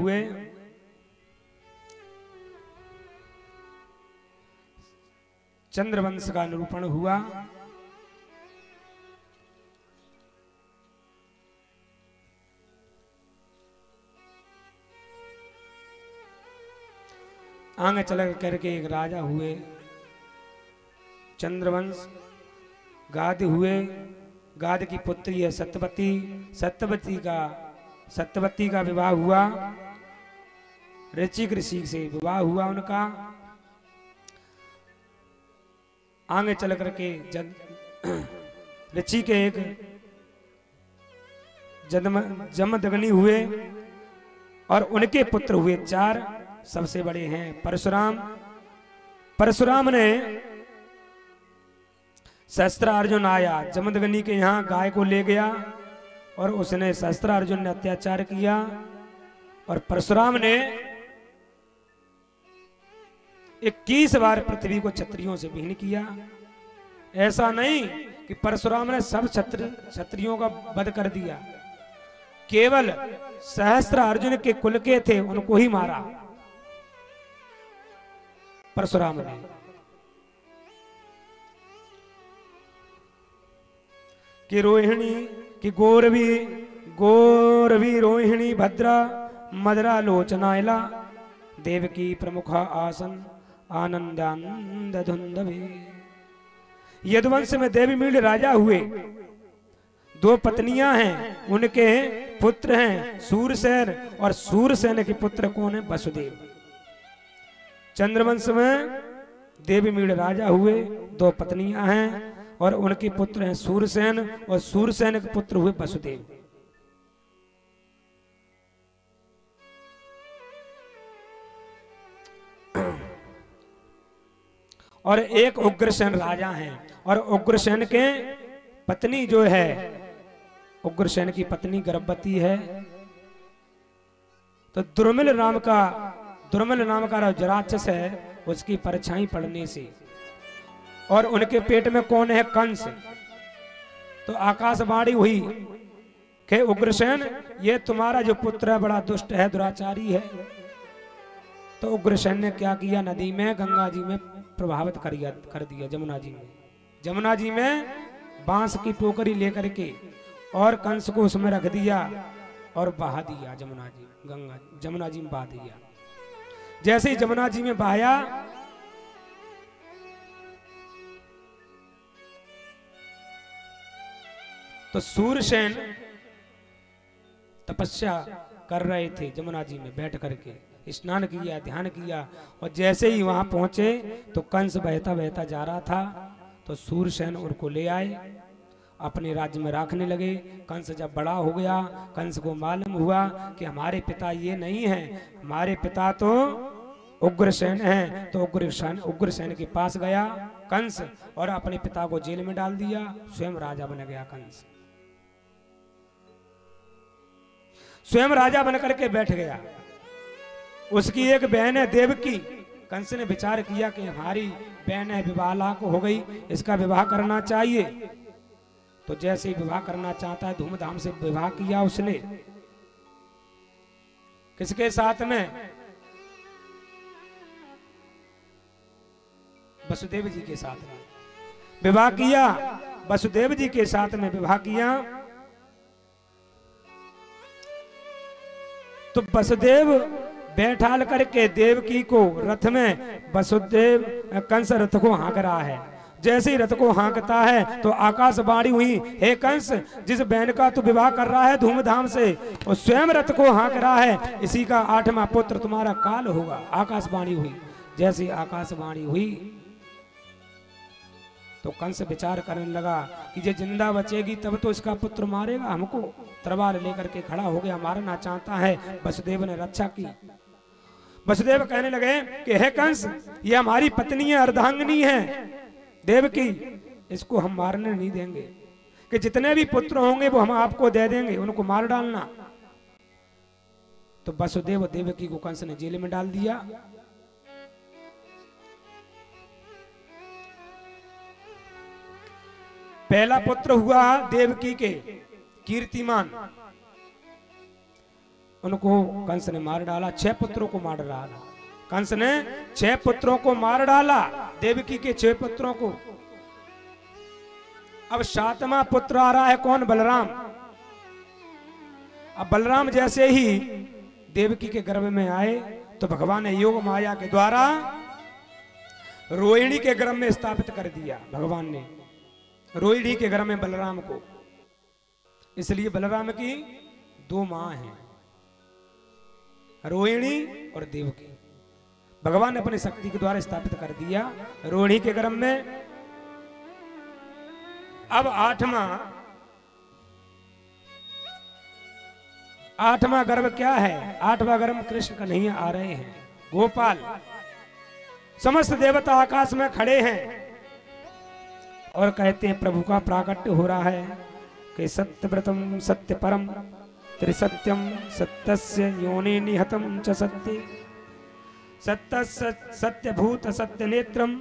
हुए। चंद्रवंश का निरूपण हुआ। आगे चल करके एक राजा हुए चंद्रवंश। गाद हुए, गाद की पुत्री है सत्यवती। सत्यवती का विवाह हुआ, ऋचिक ऋषि से विवाह हुआ उनका। आगे चल करके ऋषि के एक जमदग्नि हुए और उनके पुत्र हुए 4। सबसे बड़े हैं परशुराम। परशुराम ने सहस्त्रार्जुन आया जमदग्नि के यहाँ, गाय को ले गया और उसने सहस्त्रार्जुन ने अत्याचार किया और परशुराम ने 21 बार पृथ्वी को क्षत्रियों से भिन्न किया। ऐसा नहीं कि परशुराम ने सब क्षत्रियों का वध कर दिया, केवल सहस्त्रार्जुन के कुल के थे उनको ही मारा परशुराम ने। कि रोहिणी कि गौरवी रोहिणी भद्रा मदरा लोचनाइला देवकी प्रमुख आसन आनंदानंद धुंधवे। यदुवंश में देवी मील राजा हुए, 2 पत्नियां हैं, उनके पुत्र हैं सूरसेन और सूरसेन के पुत्र कौन है? वसुदेव। चंद्रवंश में देवी मील राजा हुए, 2 पत्नियां हैं और उनके पुत्र हैं सूरसेन और सूरसेन के पुत्र हुए वसुदेव। और एक उग्रसेन राजा हैं और उग्रसेन के पत्नी जो है, उग्रसेन की पत्नी गर्भवती है। तो दुर्मिल नाम का जो राक्षस है उसकी परछाई पड़ने से, और उनके पेट में कौन है? कंस। तो आकाशवाणी हुई कि उग्रसेन ये तुम्हारा जो पुत्र है बड़ा दुष्ट है, दुराचारी है। तो उग्रसेन ने क्या किया? नदी में, गंगा जी में प्रभावित कर दिया जमुना जी में बांस की टोकरी लेकर के और कंस को उसमें रख दिया और बहा दिया जमुना जी में बहा दिया। जैसे ही जमुना जी में बहाया तो सूरसेन तपस्या कर रहे थे जमुना जी में बैठ करके, स्नान किया, ध्यान किया, और जैसे ही वहां पहुंचे तो कंस बहता बहता जा रहा था। तो सूरसेन उनको ले आए, अपने राज्य में रखने लगे। कंस जब बड़ा हो गया, कंस को मालूम हुआ कि हमारे पिता ये नहीं हैं, हमारे पिता तो उग्रसेन हैं। तो उग्रसेन के पास गया कंस और अपने पिता को जेल में डाल दिया, स्वयं राजा बन गया कंस। स्वयं राजा बनकर के बैठ गया। उसकी एक बहन है देवकी। कंस ने विचार किया कि हमारी बहन है, विवाह लायक हो गई, इसका विवाह करना चाहिए। तो जैसे ही विवाह करना चाहता है, धूमधाम से विवाह किया उसने। किसके साथ में? वसुदेव जी के साथ में विवाह किया। वसुदेव जी के साथ में विवाह किया तो वसुदेव बैठाल करके देवकी को रथ में, वसुदेव कंस रथ को हाँक रहा है। जैसे ही रथ को हाँकता है तो आकाशवाणी हुई, हे कंस, जिस बहन का तू विवाह कर रहा है धूमधाम से, और स्वयं रथ को हाँक रहा है, इसी का 8वां पुत्र तुम्हारा काल होगा। आकाशवाणी हुई। जैसे आकाशवाणी हुई तो कंस विचार करने लगा कि ये जिंदा बचेगी तब तो इसका पुत्र मारेगा हमको। तलवार लेकर के खड़ा हो गया, मारना चाहता है। वसुदेव ने रक्षा की। वसुदेव कहने लगे कि हे कंस, ये हमारी पत्नी है, अर्धांगिनी है देवकी, इसको हम मारने नहीं देंगे, कि जितने भी पुत्र होंगे वो हम आपको दे देंगे, उनको मार डालना। तो वसुदेव देवकी को कंस ने जेल में डाल दिया। पहला पुत्र हुआ देवकी के कीर्तिमान, उनको कंस ने मार डाला, 6 पुत्रों को मार डाला। कंस ने 6 पुत्रों को मार डाला, देवकी के 6 पुत्रों को। अब 7वां पुत्र आ रहा है, कौन? बलराम। अब बलराम जैसे ही देवकी के गर्भ में आए तो भगवान ने योग माया के द्वारा रोहिणी के गर्भ में स्थापित कर दिया। भगवान ने रोहिणी के गर्भ में बलराम को, इसलिए बलराम की 2 मां हैं, रोहिणी और देवकी। भगवान ने अपनी शक्ति के द्वारा स्थापित कर दिया रोहिणी के गर्भ में। अब 8वां गर्भ क्या है? 8वां गर्भ कृष्ण कन्हैया आ रहे हैं, गोपाल। समस्त देवता आकाश में खड़े हैं और कहते हैं प्रभु का प्राकट्य हो रहा है कि सत्यव्रतम सत्य परम त्रिसत्यम सत्यस्य योनि निहतम च सत्य सत्य सत्यभूत सत्य नेत्रम।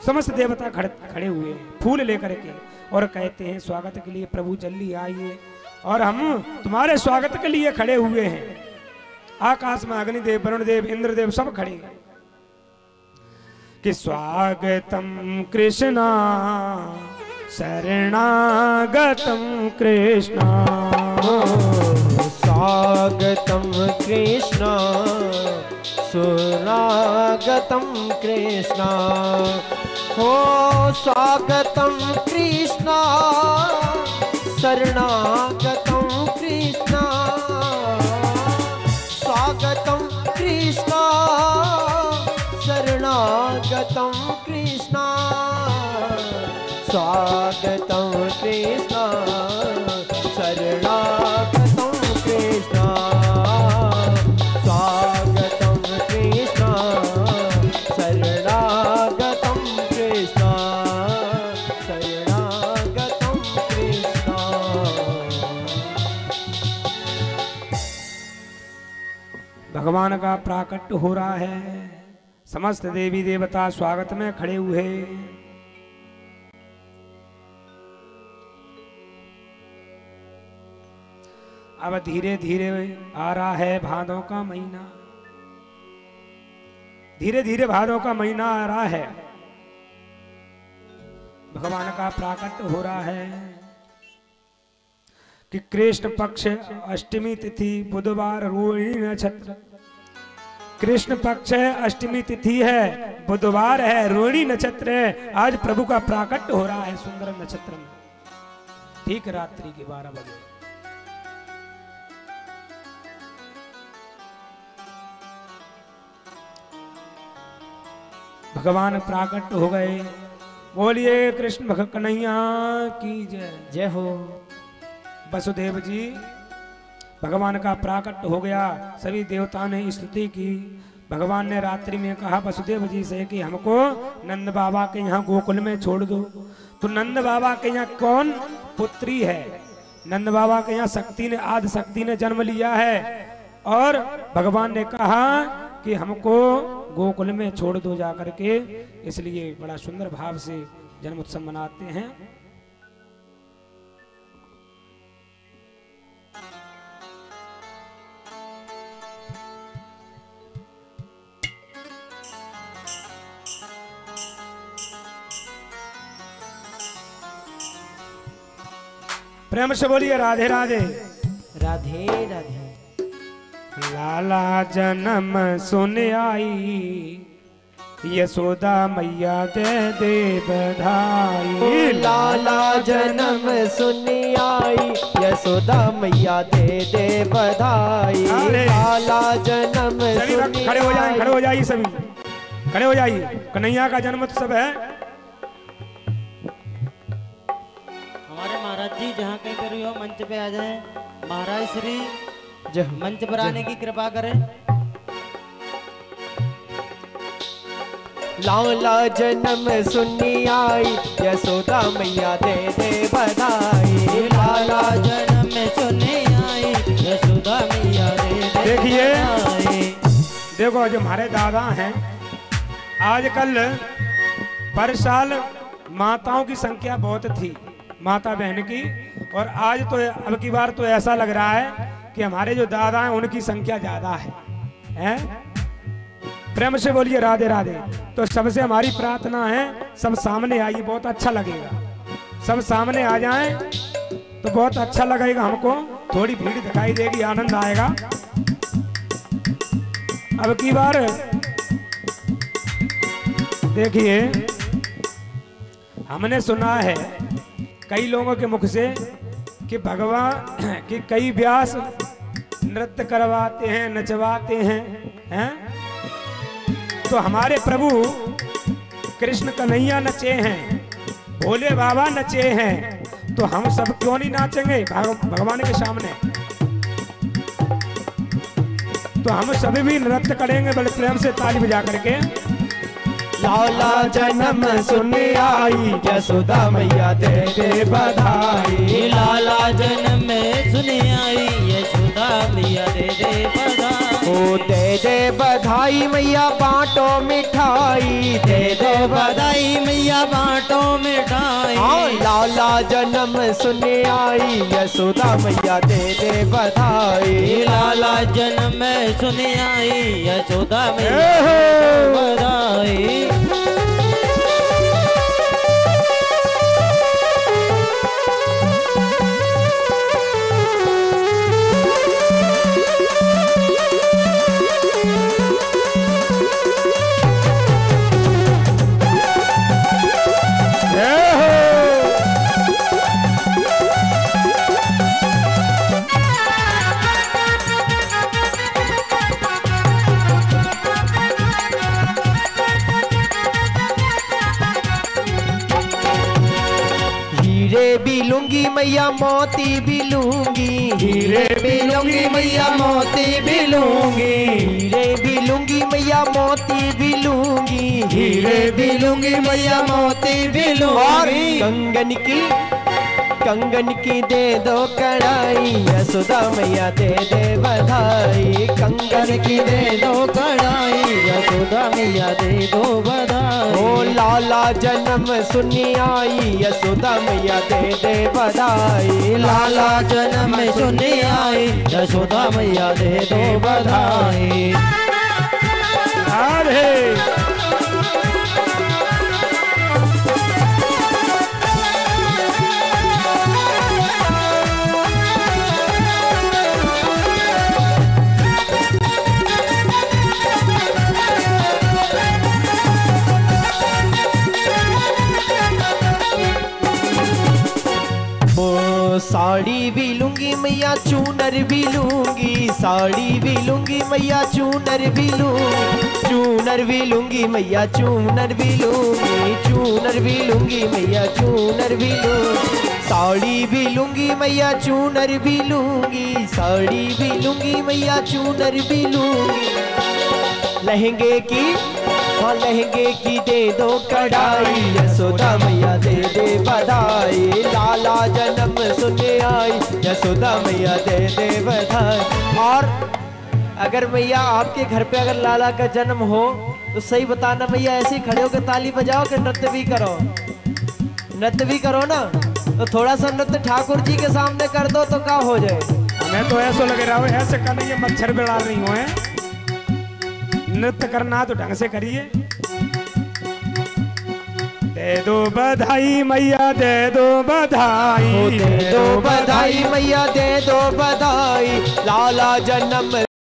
समस्त देवता खड़े हुए हैं फूल लेकर के और कहते हैं स्वागत के लिए प्रभु जल्दी आइए, और हम तुम्हारे स्वागत के लिए खड़े हुए हैं। आकाश में अग्निदेव, वरुणदेव, इंद्रदेव सब खड़े हैं कि स्वागतम कृष्णा शरणागतम कृष्णा, स्वागतम कृष्णा शरणागतम कृष्णा, हो स्वागतम कृष्णा शरणागतम कृष्णा, स्वागतम कृष्णा शरणागतम कृष्णा, स्वागतम कृष्णा शरणागतम कृष्णा, स्वागतम कृष्णा शरणागतम कृष्णा, शरणागतम कृष्णा। भगवान का प्राकट्य हो रहा है, समस्त देवी देवता स्वागत में खड़े हुए। अब धीरे धीरे आ रहा है भादों का महीना, धीरे धीरे भादों का महीना आ रहा है, भगवान का प्राकट्य हो रहा है कि कृष्ण पक्ष अष्टमी तिथि बुधवार रोहिणी नक्षत्र। कृष्ण पक्ष है, अष्टमी तिथि है, बुधवार है, रोहिणी नक्षत्र है। आज प्रभु का प्राकट्य हो रहा है सुंदर नक्षत्र में, ठीक रात्रि के 12 बजे। भगवान प्राकट हो गए। बोलिए कृष्ण भगवान कन्हैया की जय। जय हो। वसुदेव जी, भगवान का प्राकट हो गया, सभी देवताओं ने स्तुति की। भगवान ने रात्रि में कहा वसुदेव जी से कि हमको नंद बाबा के यहाँ गोकुल में छोड़ दो। तो नंद बाबा के यहाँ कौन पुत्री है? नंद बाबा के यहाँ शक्ति ने, आदि शक्ति ने जन्म लिया है, और भगवान ने कहा कि हमको गोकुल में छोड़ दो जाकर के। इसलिए बड़ा सुंदर भाव से जन्म उत्सव मनाते हैं। प्रेम से बोलिए राधे राधे। राधे राधे। लाला जन्म सुन आई, यशोदा मैया दे दे बधाई। लाला जन्म सुन आई, यशोदा मैया दे दे बधाई। लाला जन्म सुन। खड़े हो जाइए, खड़े हो जाइए, सभी खड़े हो जाइए। कन्हैया का जन्म उत्सव है। हमारे महाराज जी जहाँ कहीं पर भी हो मंच पे आ जाएं। महाराज श्री मंच पर आने की कृपा करें। लाला जन्म सुनी आई, यशोदा मैया दे दे बधाई। लाला जन्म सुनी आई, यशोदा मैया दे दे बधाई। देखो जो हमारे दादा हैं, आजकल पर साल माताओं की संख्या बहुत थी, माता बहन की, और आज तो अब की बार तो ऐसा लग रहा है कि हमारे जो दादा हैं उनकी संख्या ज्यादा है? प्रेम से बोलिए राधे राधे। तो सबसे हमारी प्रार्थना है सब सामने आइए, बहुत अच्छा लगेगा। सब सामने आ जाएं तो बहुत अच्छा लगेगा हमको, थोड़ी भीड़ दिखाई देगी, आनंद आएगा। अब की बार देखिए, हमने सुना है कई लोगों के मुख से कि भगवान कि कई व्यास नृत्य करवाते हैं, नचवाते हैं? तो हमारे प्रभु कृष्ण कन्हैया नचे हैं, भोले बाबा नचे हैं, तो हम सब क्यों नहीं नाचेंगे भगवान के सामने? तो हम सभी भी नृत्य करेंगे बड़े प्रेम से ताली बजा करके। लाला जन्म सुन आई, यशोदा मैया दे दे बधाई। लाला जन्म सुन आई, यशोदा मैया दे दे बधाई। ओ दे दे बधाई मैया बांटो मिठाई, दे दे बधाई मैया बांटो मिठाई। लाला जन्म सुन आई, यशोदा मैया दे दे बधाई। लाला जन्म सुन आई, यशोदा मैया दे दे बधाई। भी लूंगी मैया मोती भी लूंगी, हीरे भी लूंगी मैया मोती भी लूंगी। हीरे भी लूंगी मैया मोती भी लूंगी, हीरे भी लूंगी मैया मोती भी लूंगी। कंगन की दे दो कड़ाई, यशोदा मैया दे दे बधाई। कंगन की दे दो कड़ाई, यशोदा मैया दे दो बधाई। ओ लाला जन्म सुनी आई, यशोदा मैया दे दे बधाई। लाला जन्म सुनी आई, यशोदा मैया दे दो बधाई। अरे साड़ी भी लूंगी मैया चूनर भी लूंगी, साड़ी भी लूंगी मैया चूनर भी लूंगी। चूनर भी लूंगी मैया चूनर भी लूंगी, चूनर भी लूंगी मैया चूनर भी लूंगी। साड़ी भी लूंगी मैया चूनर भी लूंगी, साड़ी भी लूंगी मैया चूनर भी लूंगी। लहंगे की लहंगे की दे दो कढ़ाई, यशोदा मैया दे दे बधाई। लाला जन्म सुने आई, यशोदा मैया दे दे बधाई। और अगर मैया आपके घर पे अगर लाला का जन्म हो तो सही बताना मैया, ऐसे ही खड़े होकर ताली बजाओ कि नृत्य भी करो? नृत्य भी करो ना, तो थोड़ा सा नृत्य ठाकुर जी के सामने कर दो तो क्या हो जाए। मैं तो ऐसा लग रहा हूँ ऐसे करना, ये मच्छर बिड़ा रही हूँ। नृत्य करना तो ढंग से करिए। दे दो बधाई मैया दे दो बधाई, दे दो बधाई मैया दे दो बधाई। लाला जन्म